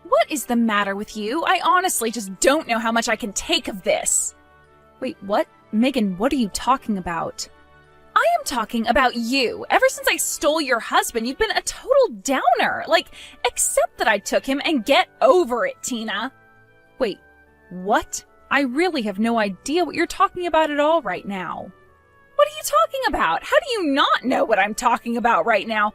What is the matter with you? I honestly just don't know how much I can take of this. Wait, what? Megan, what are you talking about? I am talking about you. Ever since I stole your husband, you've been a total downer. Accept that I took him and get over it, Tina. Wait, what? I really have no idea what you're talking about at all right now. What are you talking about? How do you not know what I'm talking about right now?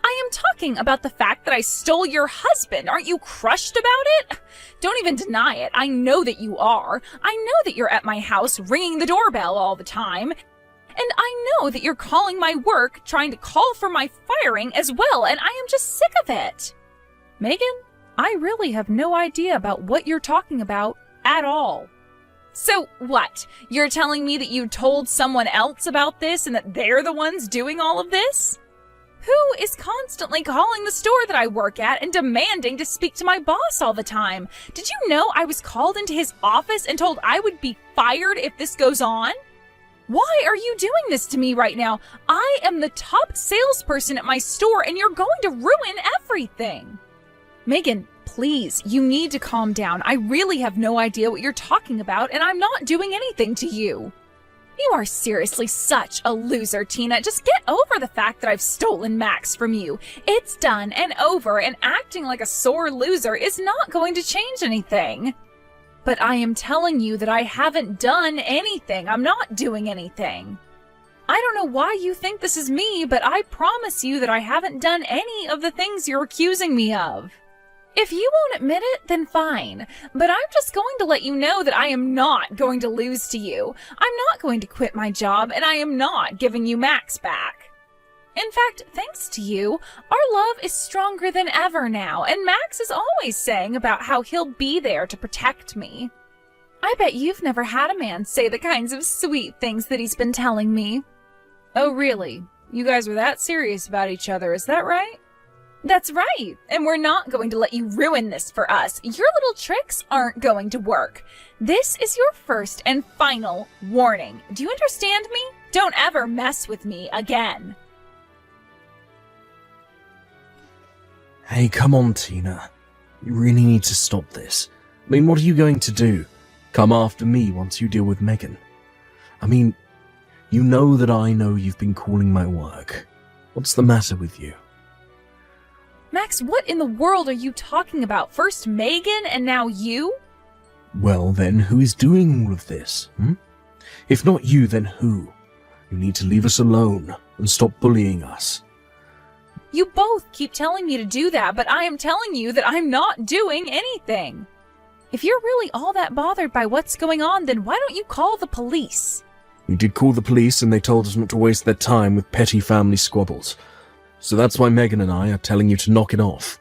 I am talking about the fact that I stole your husband. Aren't you crushed about it? Don't even deny it. I know that you are. I know that you're at my house ringing the doorbell all the time. And I know that you're calling my work, trying to call for my firing as well, and I am just sick of it. Megan, I really have no idea about what you're talking about at all. So what? You're telling me that you told someone else about this and that they're the ones doing all of this? Who is constantly calling the store that I work at and demanding to speak to my boss all the time? Did you know I was called into his office and told I would be fired if this goes on? Why are you doing this to me right now? I am the top salesperson at my store and you're going to ruin everything. Megan, please, you need to calm down. I really have no idea what you're talking about and I'm not doing anything to you. You are seriously such a loser, Tina. Just get over the fact that I've stolen Max from you. It's done and over, and acting like a sore loser is not going to change anything. But I am telling you that I haven't done anything. I'm not doing anything. I don't know why you think this is me, but I promise you that I haven't done any of the things you're accusing me of. If you won't admit it, then fine. But I'm just going to let you know that I am not going to lose to you. I'm not going to quit my job, and I am not giving you Max back. In fact, thanks to you, our love is stronger than ever now, and Max is always saying about how he'll be there to protect me. I bet you've never had a man say the kinds of sweet things that he's been telling me. Oh, really? You guys were that serious about each other, is that right? That's right, and we're not going to let you ruin this for us. Your little tricks aren't going to work. This is your first and final warning. Do you understand me? Don't ever mess with me again. Hey, come on, Tina. You really need to stop this. I mean, what are you going to do? Come after me once you deal with Megan? I mean, you know that I know you've been calling my work. What's the matter with you? Max, what in the world are you talking about? First Megan and now you? Well then, who is doing all of this? If not you, then who? You need to leave us alone and stop bullying us. You both keep telling me to do that, but I am telling you that I'm not doing anything. If you're really all that bothered by what's going on, then why don't you call the police? We did call the police and they told us not to waste their time with petty family squabbles. So that's why Megan and I are telling you to knock it off.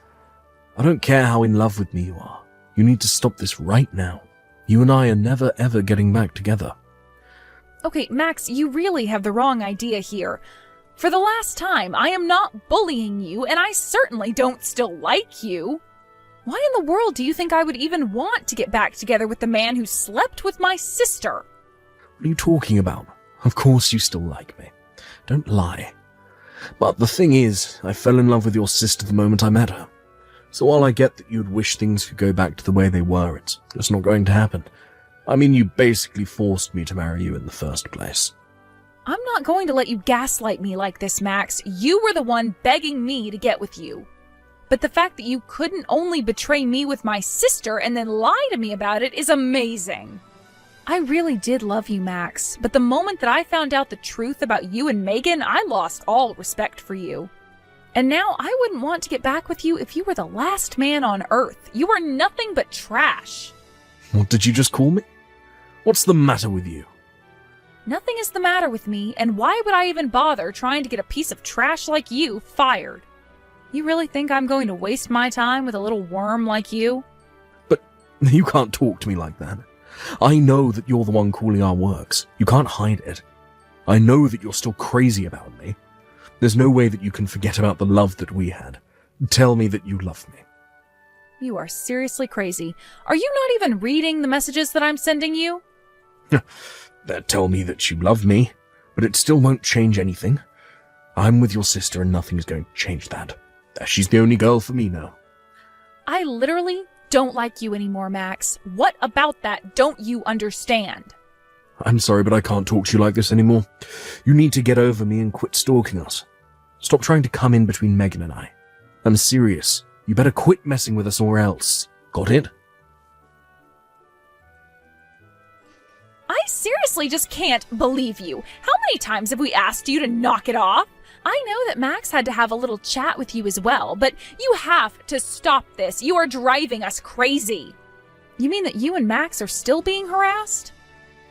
I don't care how in love with me you are. You need to stop this right now. You and I are never ever getting back together. Okay, Max, you really have the wrong idea here. For the last time, I am not bullying you, and I certainly don't still like you. Why in the world do you think I would even want to get back together with the man who slept with my sister? What are you talking about? Of course you still like me. Don't lie. But the thing is, I fell in love with your sister the moment I met her. So while I get that you'd wish things could go back to the way they were, it's just not going to happen. I mean, you basically forced me to marry you in the first place. I'm not going to let you gaslight me like this, Max. You were the one begging me to get with you. But the fact that you couldn't only betray me with my sister and then lie to me about it is amazing. I really did love you, Max, but the moment that I found out the truth about you and Megan, I lost all respect for you. And now I wouldn't want to get back with you if you were the last man on Earth. You are nothing but trash. What did you just call me? What's the matter with you? Nothing is the matter with me, and why would I even bother trying to get a piece of trash like you fired? You really think I'm going to waste my time with a little worm like you? But you can't talk to me like that. I know that you're the one calling our works. You can't hide it. I know that you're still crazy about me. There's no way that you can forget about the love that we had. Tell me that you love me. You are seriously crazy. Are you not even reading the messages that I'm sending you? Tell me that you love me, but it still won't change anything. I'm with your sister and nothing's going to change that. She's the only girl for me now. I literally don't like you anymore, Max. What about that don't you understand? I'm sorry, but I can't talk to you like this anymore. You need to get over me and quit stalking us. Stop trying to come in between Megan and I. I'm serious. You better quit messing with us or else. Got it? I seriously just can't believe you. How many times have we asked you to knock it off? I know that Max had to have a little chat with you as well, but you have to stop this. You are driving us crazy. You mean that you and Max are still being harassed?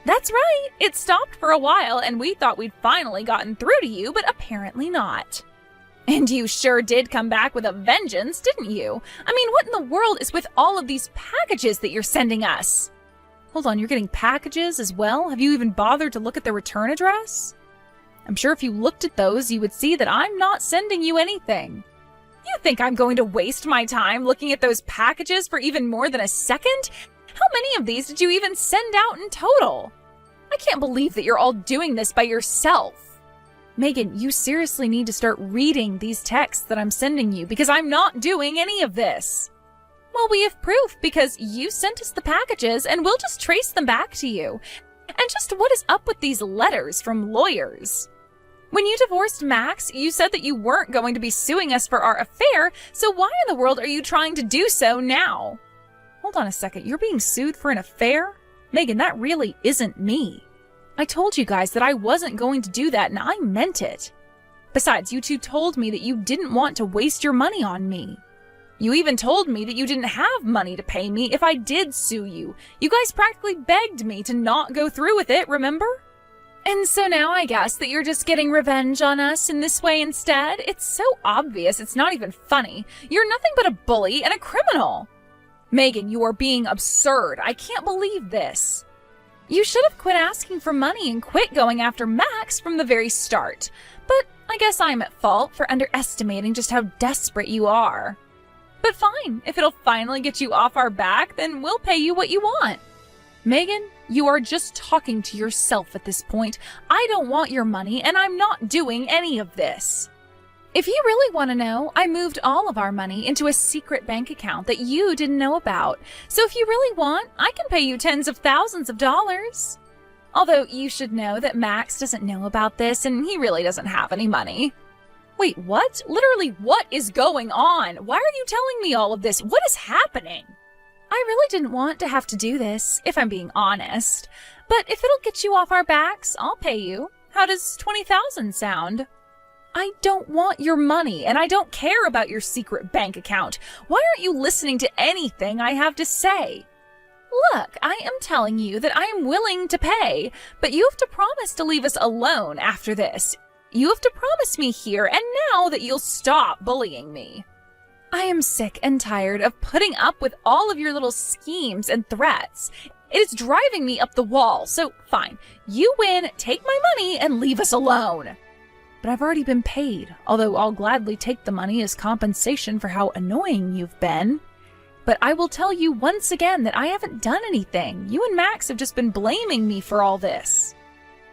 That's right. It stopped for a while and we thought we'd finally gotten through to you, but apparently not. And you sure did come back with a vengeance, didn't you? I mean, what in the world is with all of these packages that you're sending us? Hold on, you're getting packages as well? Have you even bothered to look at the return address? I'm sure if you looked at those, you would see that I'm not sending you anything. You think I'm going to waste my time looking at those packages for even more than a second? How many of these did you even send out in total? I can't believe that you're all doing this by yourself. Megan, you seriously need to start reading these texts that I'm sending you because I'm not doing any of this. Well, we have proof because you sent us the packages and we'll just trace them back to you. And just what is up with these letters from lawyers? When you divorced Max, you said that you weren't going to be suing us for our affair, so why in the world are you trying to do so now? Hold on a second, you're being sued for an affair? Megan, that really isn't me. I told you guys that I wasn't going to do that and I meant it. Besides, you two told me that you didn't want to waste your money on me. You even told me that you didn't have money to pay me if I did sue you. You guys practically begged me to not go through with it, remember? And so now I guess that you're just getting revenge on us in this way instead? It's so obvious, it's not even funny. You're nothing but a bully and a criminal. Megan, you are being absurd. I can't believe this. You should have quit asking for money and quit going after Max from the very start. But I guess I'm at fault for underestimating just how desperate you are. But fine, if it'll finally get you off our back, then we'll pay you what you want. Megan, you are just talking to yourself at this point. I don't want your money, and I'm not doing any of this. If you really want to know, I moved all of our money into a secret bank account that you didn't know about. So if you really want, I can pay you tens of thousands of dollars. Although you should know that Max doesn't know about this, and he really doesn't have any money. Wait, what? Literally, what is going on? Why are you telling me all of this? What is happening? I really didn't want to have to do this, if I'm being honest. But if it'll get you off our backs, I'll pay you. How does 20,000 sound? I don't want your money, and I don't care about your secret bank account. Why aren't you listening to anything I have to say? Look, I am telling you that I am willing to pay, but you have to promise to leave us alone after this. You have to promise me here and now that you'll stop bullying me. I am sick and tired of putting up with all of your little schemes and threats. It is driving me up the wall, so fine. You win, take my money, and leave us alone. But I've already been paid, although I'll gladly take the money as compensation for how annoying you've been. But I will tell you once again that I haven't done anything. You and Max have just been blaming me for all this.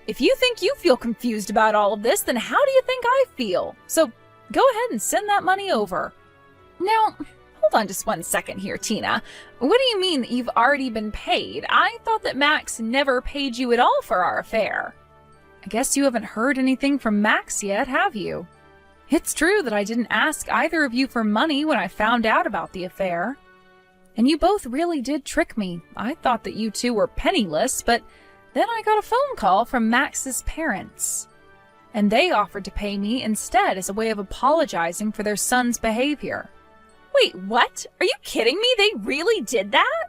If you think you feel confused about all of this, then how do you think I feel? So go ahead and send that money over. Now, hold on just one second here, Tina. What do you mean that you've already been paid? I thought that Max never paid you at all for our affair. I guess you haven't heard anything from Max yet, have you? It's true that I didn't ask either of you for money when I found out about the affair. And you both really did trick me. I thought that you two were penniless, but then I got a phone call from Max's parents. And they offered to pay me instead as a way of apologizing for their son's behavior. Wait, what? Are you kidding me? They really did that?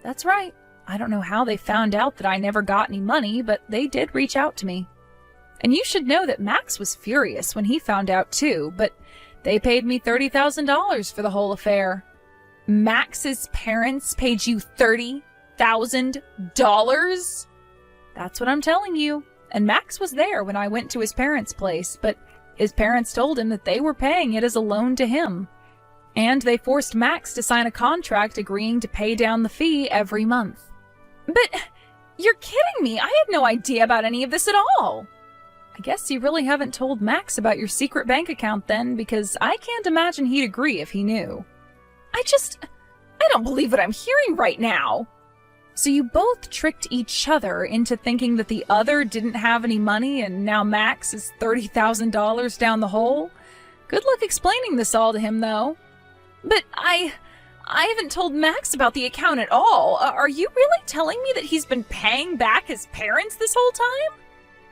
That's right. I don't know how they found out that I never got any money, but they did reach out to me. And you should know that Max was furious when he found out too, but they paid me $30,000 for the whole affair. Max's parents paid you $30,000? That's what I'm telling you. And Max was there when I went to his parents' place, but his parents told him that they were paying it as a loan to him. And they forced Max to sign a contract agreeing to pay down the fee every month. But you're kidding me. I had no idea about any of this at all. I guess you really haven't told Max about your secret bank account then, because I can't imagine he'd agree if he knew. I don't believe what I'm hearing right now. So you both tricked each other into thinking that the other didn't have any money and now Max is $30,000 down the hole? Good luck explaining this all to him, though. But I haven't told Max about the account at all. Are you really telling me that he's been paying back his parents this whole time?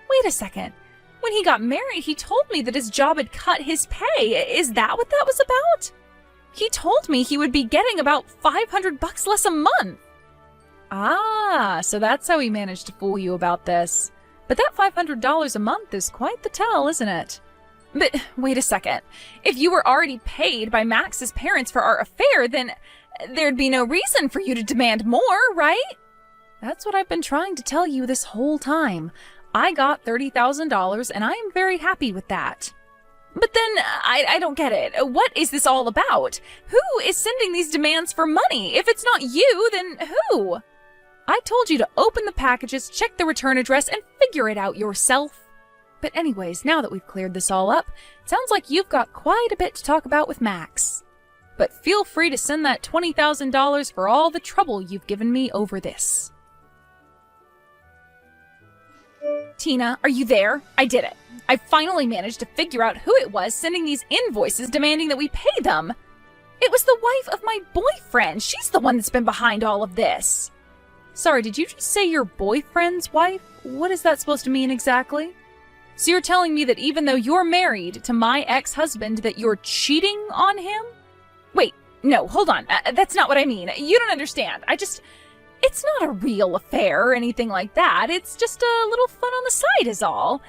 Wait a second. When he got married, he told me that his job had cut his pay. Is that what that was about? He told me he would be getting about $500 less a month. Ah, so that's how he managed to fool you about this. But that $500 a month is quite the tell, isn't it? But wait a second. If you were already paid by Max's parents for our affair, then there'd be no reason for you to demand more, right? That's what I've been trying to tell you this whole time. I got $30,000 and I am very happy with that. But then, I don't get it. What is this all about? Who is sending these demands for money? If it's not you, then who? I told you to open the packages, check the return address, and figure it out yourself. But anyways, now that we've cleared this all up, it sounds like you've got quite a bit to talk about with Max. But feel free to send that $20,000 for all the trouble you've given me over this. Tina, are you there? I did it. I finally managed to figure out who it was sending these invoices demanding that we pay them. It was the wife of my boyfriend. She's the one that's been behind all of this. Sorry, did you just say your boyfriend's wife? What is that supposed to mean exactly? So you're telling me that even though you're married to my ex-husband, that you're cheating on him? Wait, no, hold on. That's not what I mean. You don't understand. It's not a real affair or anything like that. It's just a little fun on the side is all.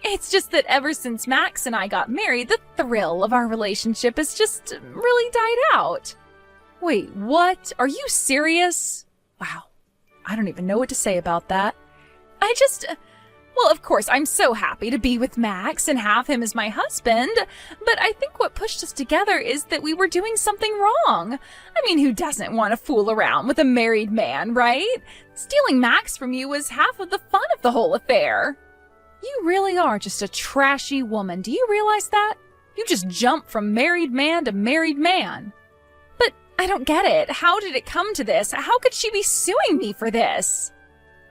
It's just that ever since Max and I got married, the thrill of our relationship has just really died out. Wait, what? Are you serious? Wow. I don't even know what to say about that. Well, of course, I'm so happy to be with Max and have him as my husband, but I think what pushed us together is that we were doing something wrong. I mean, who doesn't want to fool around with a married man, right? Stealing Max from you was half of the fun of the whole affair. You really are just a trashy woman. Do you realize that? You just jump from married man to married man. But I don't get it. How did it come to this? How could she be suing me for this?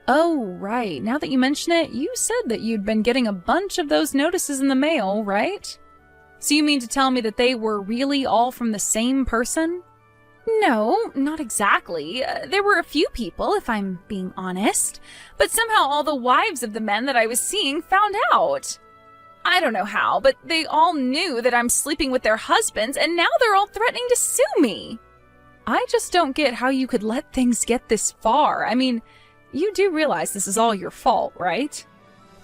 Oh, right. Now that you mention it, you said that you'd been getting a bunch of those notices in the mail, right? So you mean to tell me that they were really all from the same person? No, not exactly. There were a few people, if I'm being honest. But somehow all the wives of the men that I was seeing found out. I don't know how, but they all knew that I'm sleeping with their husbands, and now they're all threatening to sue me. I just don't get how you could let things get this far. I mean, you do realize this is all your fault, right?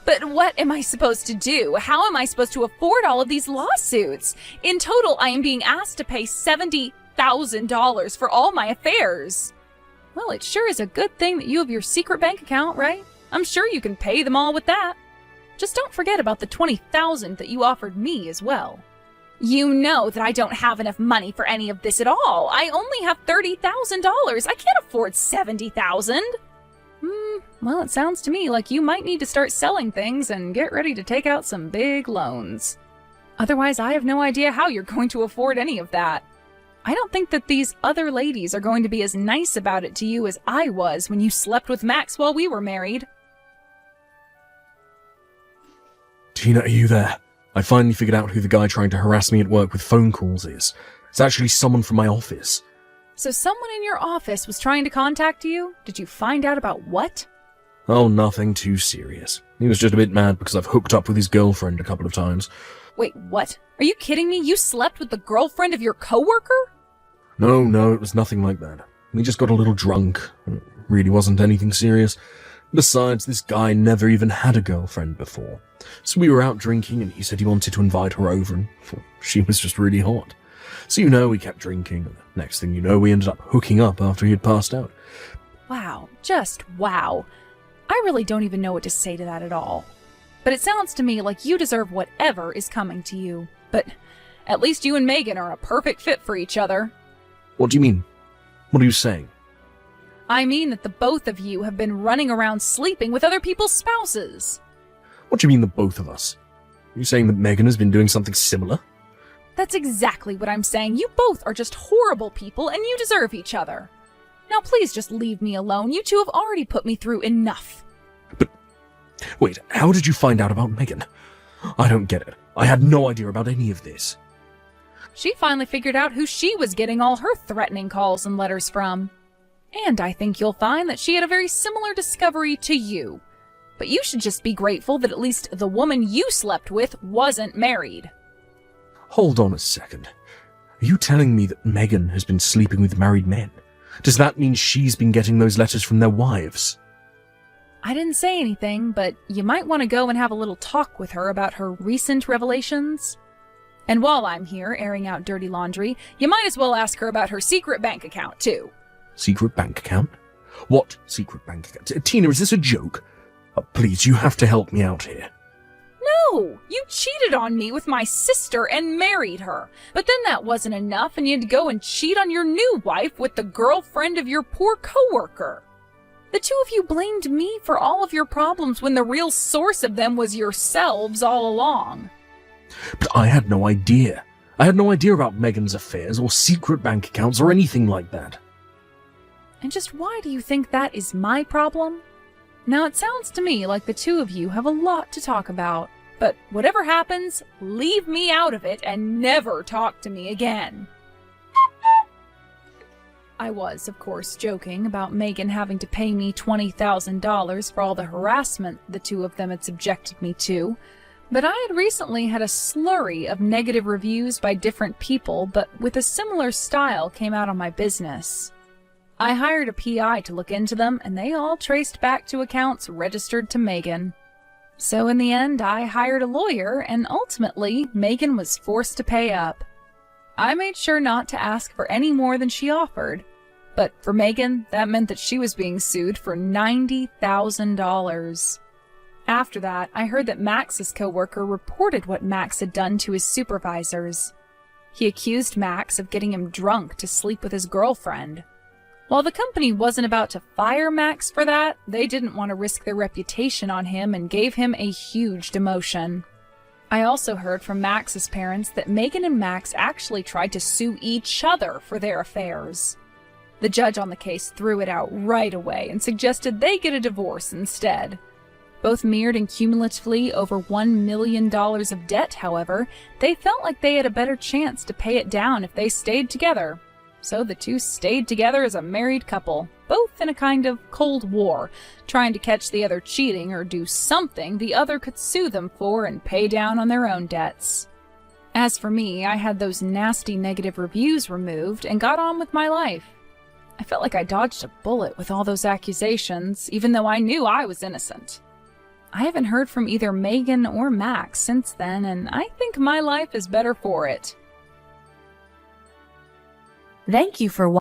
But what am I supposed to do? How am I supposed to afford all of these lawsuits? In total, I am being asked to pay $70,000 for all my affairs. Well, it sure is a good thing that you have your secret bank account, right? I'm sure you can pay them all with that. Just don't forget about the $20,000 that you offered me as well. You know that I don't have enough money for any of this at all. I only have $30,000. I can't afford $70,000. Well, it sounds to me like you might need to start selling things and get ready to take out some big loans. Otherwise, I have no idea how you're going to afford any of that. I don't think that these other ladies are going to be as nice about it to you as I was when you slept with Max while we were married. Tina, are you there? I finally figured out who the guy trying to harass me at work with phone calls is. It's actually someone from my office. So someone in your office was trying to contact you? Did you find out about what? Oh, nothing too serious. He was just a bit mad because I've hooked up with his girlfriend a couple of times. Wait, what? Are you kidding me? You slept with the girlfriend of your coworker? No, it was nothing like that. We just got a little drunk. It really wasn't anything serious. Besides, this guy never even had a girlfriend before. So we were out drinking and he said he wanted to invite her over and she was just really hot. So we kept drinking and the next thing you know, we ended up hooking up after he had passed out. Wow, just wow. I really don't even know what to say to that at all. But it sounds to me like you deserve whatever is coming to you. But at least you and Megan are a perfect fit for each other. What do you mean? What are you saying? I mean that the both of you have been running around sleeping with other people's spouses. What do you mean the both of us? Are you saying that Megan has been doing something similar? That's exactly what I'm saying. You both are just horrible people and you deserve each other. Now please just leave me alone. You two have already put me through enough. But wait, how did you find out about Megan? I don't get it. I had no idea about any of this. She finally figured out who she was getting all her threatening calls and letters from. And I think you'll find that she had a very similar discovery to you. But you should just be grateful that at least the woman you slept with wasn't married. Hold on a second. Are you telling me that Megan has been sleeping with married men? Does that mean she's been getting those letters from their wives? I didn't say anything, but you might want to go and have a little talk with her about her recent revelations. And while I'm here airing out dirty laundry, you might as well ask her about her secret bank account, too. Secret bank account? What secret bank account? Tina, is this a joke? Please, you have to help me out here. No! You cheated on me with my sister and married her. But then that wasn't enough and you had to go and cheat on your new wife with the girlfriend of your poor coworker. The two of you blamed me for all of your problems when the real source of them was yourselves all along. But I had no idea. I had no idea about Megan's affairs or secret bank accounts or anything like that. And just why do you think that is my problem? Now it sounds to me like the two of you have a lot to talk about, but whatever happens, leave me out of it and never talk to me again. I was, of course, joking about Megan having to pay me $20,000 for all the harassment the two of them had subjected me to, but I had recently had a slurry of negative reviews by different people, but with a similar style came out on my business. I hired a PI to look into them, and they all traced back to accounts registered to Megan. So in the end, I hired a lawyer, and ultimately, Megan was forced to pay up. I made sure not to ask for any more than she offered, but for Megan, that meant that she was being sued for $90,000. After that, I heard that Max's coworker reported what Max had done to his supervisors. He accused Max of getting him drunk to sleep with his girlfriend. While the company wasn't about to fire Max for that, they didn't want to risk their reputation on him and gave him a huge demotion. I also heard from Max's parents that Megan and Max actually tried to sue each other for their affairs. The judge on the case threw it out right away and suggested they get a divorce instead. Both mirrored in cumulatively over $1 million of debt, however, they felt like they had a better chance to pay it down if they stayed together. So the two stayed together as a married couple, both in a kind of Cold War, trying to catch the other cheating or do something the other could sue them for and pay down on their own debts. As for me, I had those nasty negative reviews removed and got on with my life. I felt like I dodged a bullet with all those accusations, even though I knew I was innocent. I haven't heard from either Megan or Max since then, and I think my life is better for it. Thank you for watching.